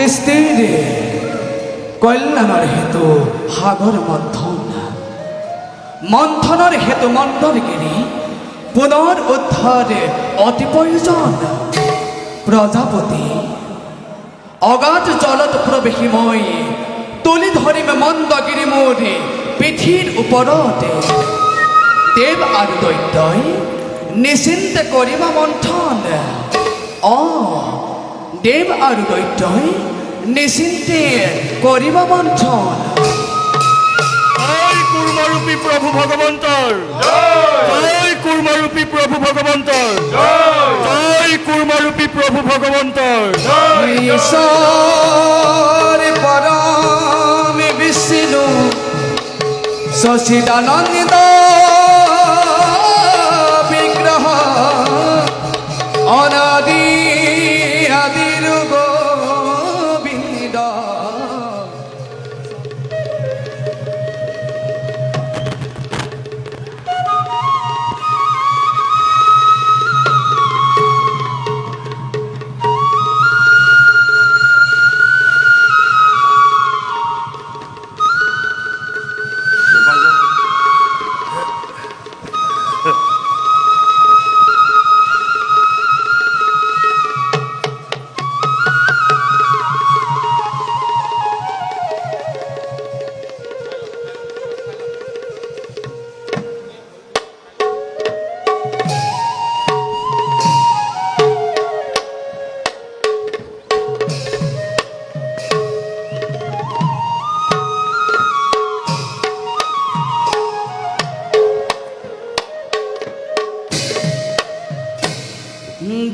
সৃষ্টির কল্যাণের হেতু সাগর মন্থন মন্থনের হেতু মন্দরগিরি পুনর উদ্ধারে অতি প্রয়োজন প্রজাপতি অগাধ জলত প্রবেশিময় তুলি ধরিমে মন্দগিরি মোরে পিঠির উপরতে দেব আর দৈত্যই নিশ্চিন্তে করিবা মন্থন দেব আর দৈত্যই নিশ্চিন্তে করিবা মন্থন জয় কুর্মরূপী প্রভু ভগবন্তর জয় কুর্মরূপী প্রভু ভগবন্তর জয় কুর্মরূপী প্রভু ভগবন্তর ঈশ্বর পরম বিষ্ণু সচিদানন্দ বিগ্রহ অনাদি আদির গোবিন্দ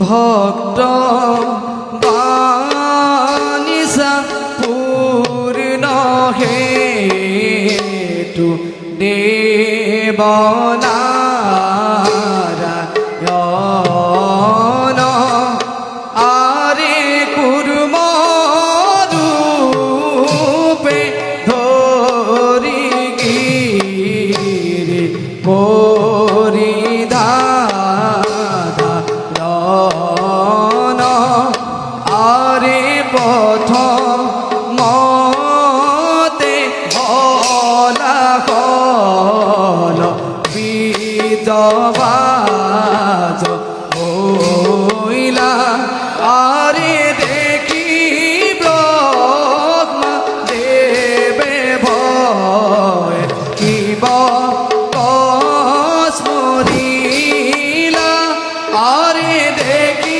ভক্ত বানিসা পূর্ণ হেতু দেবনারায়ণ আরে কুর্ম রূপে ধরি গিরি আরে পথ মতে হলা হল বিদবাজ হইলা আরে দেখি ব্রহ্মা দেবে ভয় কিব কসমরিলা আরে দেখি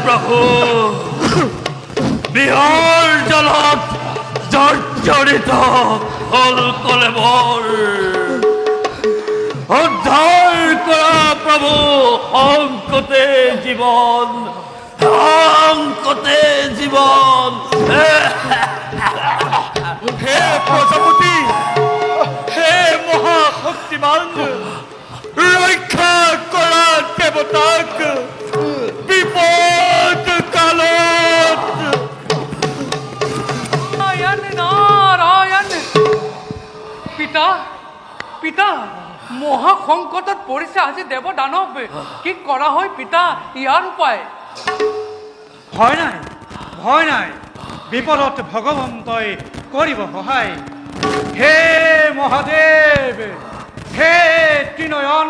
প্রভু বিহার জলত জর্জরিত হল কলেবর উদ্ধার করা প্রভু অঙ্কতে জীবন অঙ্কতে জীবন হে প্রজাপতি হে মহাশক্তিমান রক্ষা করা দেবতাক বিপদ কালত নারায়ণ নারায়ণ পিতা পিতা মহা সংকটত পৰিছে আজি দেৱ দানৱ কি কৰা হয় পিতা ইয়াৰ উপায় ভয় নাই বিপদত ভগৱন্তই কৰিব সহায় হে মহাদেৱ হে ত্ৰিনয়ন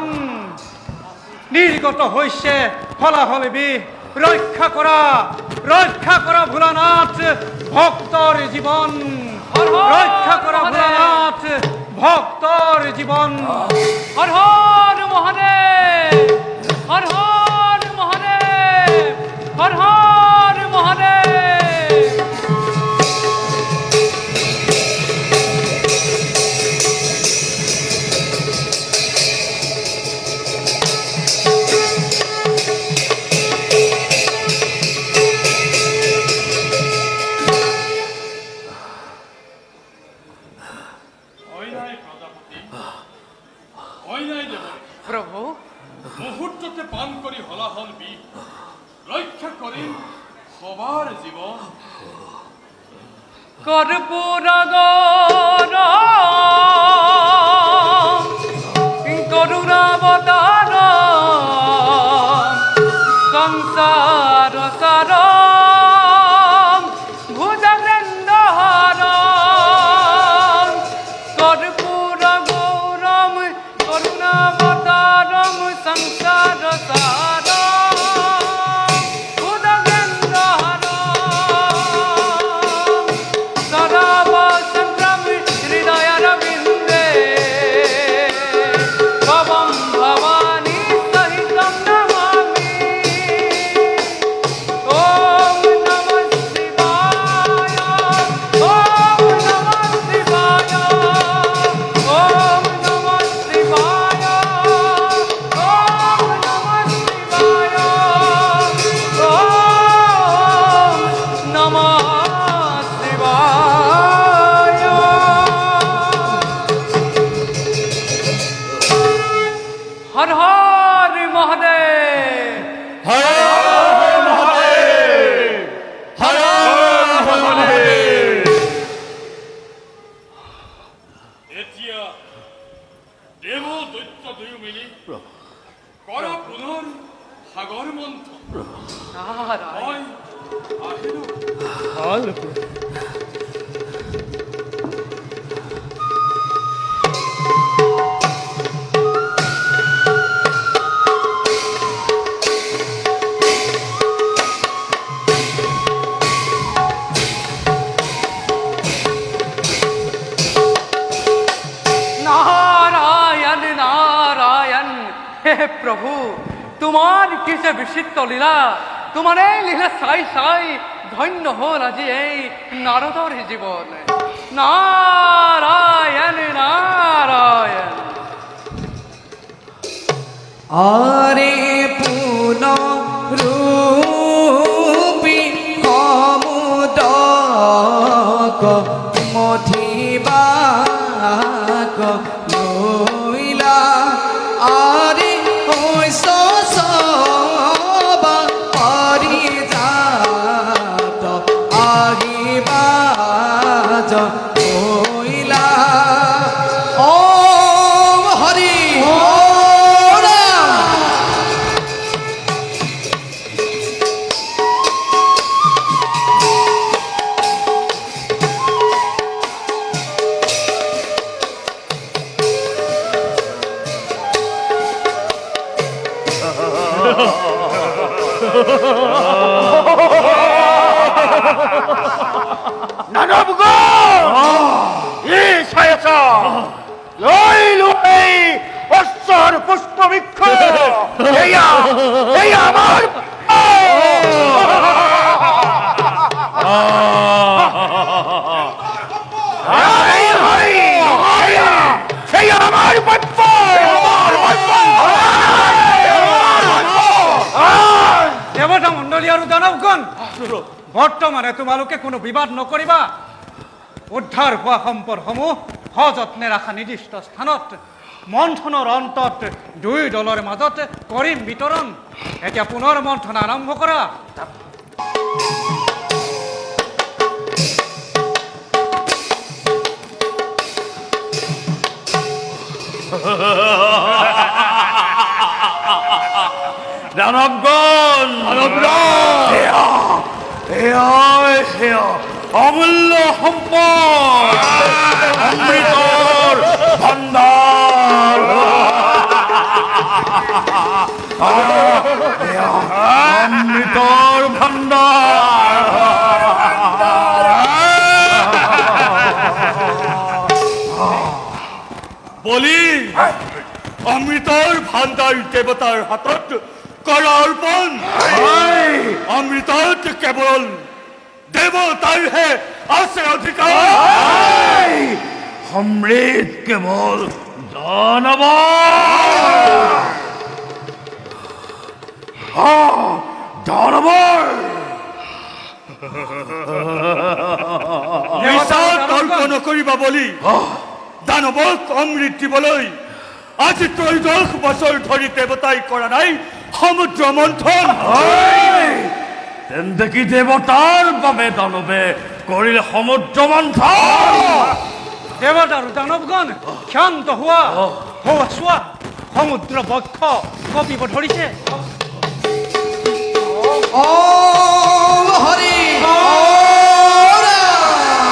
নিৰ্গত হৈছে ফলাফলেবি ৰক্ষা কৰা ভোলানাথ ভক্তৰ জীৱন ৰক্ষা কৰা ভোলানাথ ভক্তৰ জীৱন হৰ হৰ মহাদেৱ হৰ হৰ মহাদেৱ হৰ হৰ মহাদেৱ প্রভু মুহূর্ততে পান করি হলাহল বি রক্ষা করেন সবার জীবন কর্পূর গৌর সংসার সারম ভুজবৃন্দহারম কর্পূর গৌরম করুণাবতারম সংসার সারম ভুজবৃন্দহারম সরবসন্ত্রম হৃদয়রবিন্দে ভবম ভবানী সহিতম নমামি ওম নমঃ শিবায় ওম নমঃ শিবায় ওম নমঃ শিবায় ওম নমঃ শিবায় ওম নমঃ শিবায় হর হর মহাদেব হর মহাদেব হর মহাদেব এতিয়া দেৱ দৈত্য দুয়ো মিলি কৰ পুনৰ সাগৰ মন্থন নারায়ণ মই আহিলো নারায়ণ নারায়ণ হে প্রভু তোমার কিসে বিচিত্র লীলা তোমার এই লীলা চাই চাই ধন্য হল আজি এই নারদর জীবন নারায়ণ নারায়ণ আরে পুন রূপী কমুদক মধিবাক লইলা আরে হৈছ সবা পাৰিজাত আহিবাজ কইলা ওম হৰি ওম ৰাম দানবগণ এই ছায়াছ লৈ লৈ অস্ত্ৰৰ পুষ্পবৃক্ষ এয়া এয়া আমাৰ এই হৰি এয়া এয়া আমাৰ পদ্ম দেৱতা মণ্ডলী আৰু দানৱগণ বৰ্তমানে তোমালোকে কোনো বিবাদ নকৰিবা উদ্ধাৰ হোৱা সম্পদসমূহ সযত্নে ৰাখা নিৰ্দিষ্ট স্থানত মন্থনৰ অন্তত দুই দলৰ মাজত কৰিম বিতৰণ এতিয়া পুনৰ মন্থন আৰম্ভ কৰা দানবগণ এয়া অমূল্য সম্পদ অমৃতৰ ভাণ্ডাৰ অমৃতৰ ভাণ্ডাৰ বলি অমৃতৰ ভাণ্ডাৰ দেৱতাৰ হাতত কৰা অৰ্পণ অমৃতত কেৱল দেৱতাৰহে আছে অধিকাৰ সমৃদ্ধ কেৱল দানৱ দানৱৰ মিছা তৰ্ক নকৰিবা বলি দানৱক অমৃত দিবলৈ আজি 13 বছৰ ধৰি দেৱতাই কৰা নাই সমুদ্ৰ মন্থন তেন্তে কি দেৱতাৰ বাবে দানৱে কৰিলে সমুদ্ৰ মন্থন দেৱতা আৰু দানৱগণ ক্ষান্ত হোৱা চোৱা সমুদ্ৰ বক্ষ কঁপিব ধৰিছে ওম হৰি ওম ৰাম।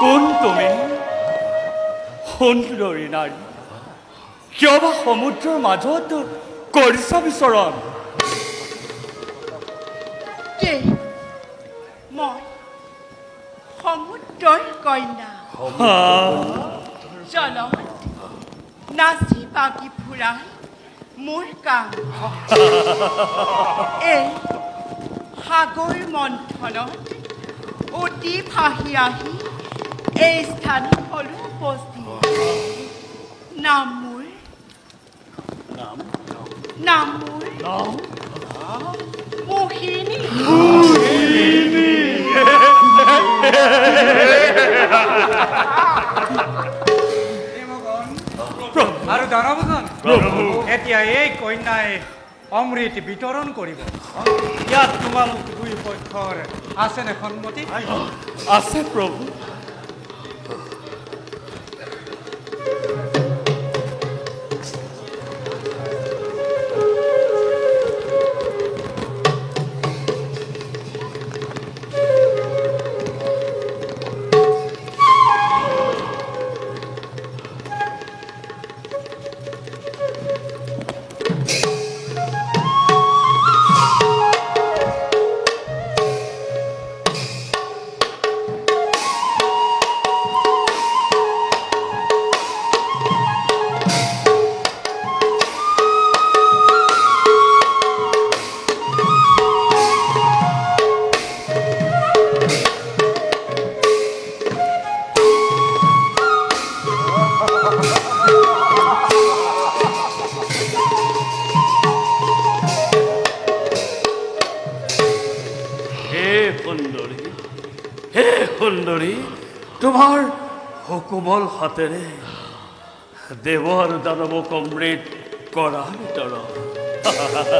কোন তুমি সুন্দৰী নাৰী কিয় বা সমুদ্ৰৰ মাজত কৰিছা বিচৰণ কে মই সমুদ্ৰৰ কন্যা জলত নাচি বাগি ফুৰাই মোৰ কাম এই সাগৰ মন্থনত অতি ভাহি আহি এই স্থান হলো উপস্থিত নাম মোৰ মোহিনী আৰু দানৱগণ এতিয়া এই কন্যাই অমৃত বিতৰণ কৰিব ইয়াত তোমালোক দুই পক্ষৰ আছেনে সন্মতি আছে প্ৰভু সুন্দৰী তোমাৰ সুকোমল হাতেৰে দেৱ আৰু দানৱক অমৃত কৰা বিতৰণ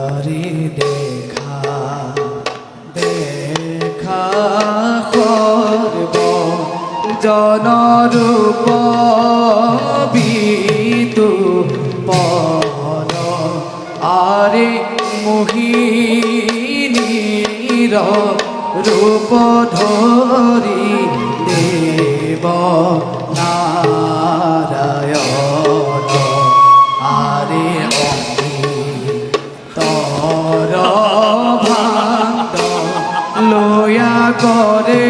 আরে দেখা দেখা করব জনরূপ বিতু পর আরে মোহিনীর রূপ ধরি দেব নারায়ণ আরে তর ভাত লয়া করে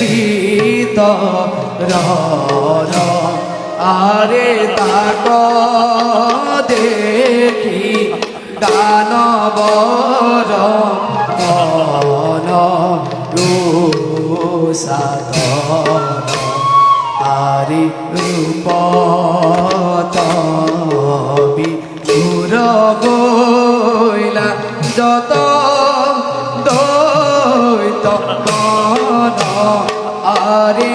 ভিতর আরে তাক দেখি দানবর মন রূষাধর আরে রূপ তবি ঘুর গইলা যত দৈত মন আরে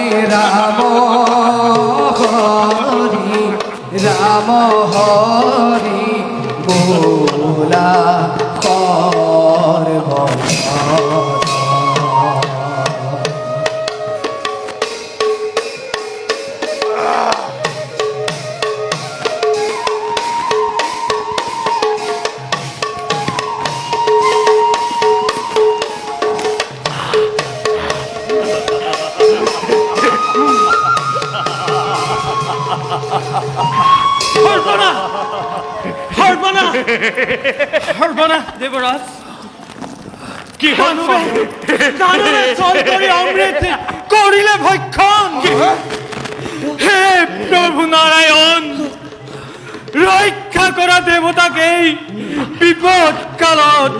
রাম হরি বোলা করব সৰ্বনা দেৱৰাজ কি অমৃত কৰিলে ভক্ষণ হে প্ৰভু নাৰায়ণ ৰক্ষা কৰা দেৱতাক এই বিপদ কালত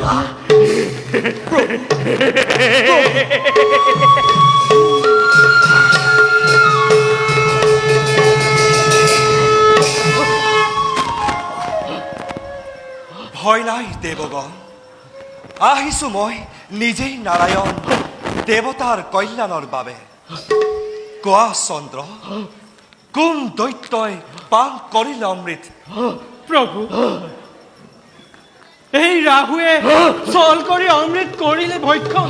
ভয় নাই দেৱগণ, আহিছো মই নিজেই নাৰায়ণ দেৱতাৰ কল্যাণৰ বাবে। কোৱা চন্দ্ৰ, কোন দৈত্যই পান কৰিলে অমৃত? প্ৰভু, এই ৰাহুৱে চল কৰি অমৃত কৰিলে ভক্ষণ।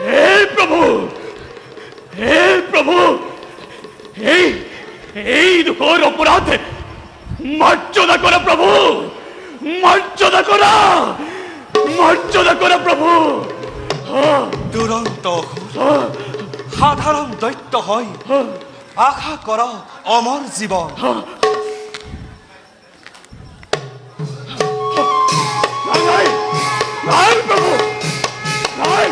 হে প্ৰভু, হে প্ৰভু, এই ঘোৰ অপৰাধ মৰ্যাদা কৰা প্ৰভু, মৰ্যাদা কৰা, মৰ্যাদা কৰা প্ৰভু। দুৰন্ত অসুৰ, সাধাৰণ দৈত্য হয় আশা কৰ অমৰ জীৱন। নাই, নাই প্ৰভু, নাই,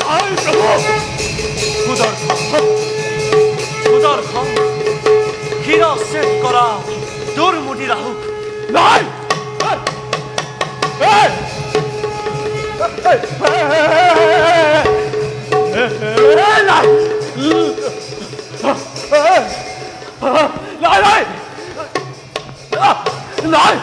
নাই প্ৰভু। সুদৰ্শন শিৰচ্ছেদ কৰা দুৰ্মুদি ৰাহুক। নাই, নাই, নাই, নাই, নাই,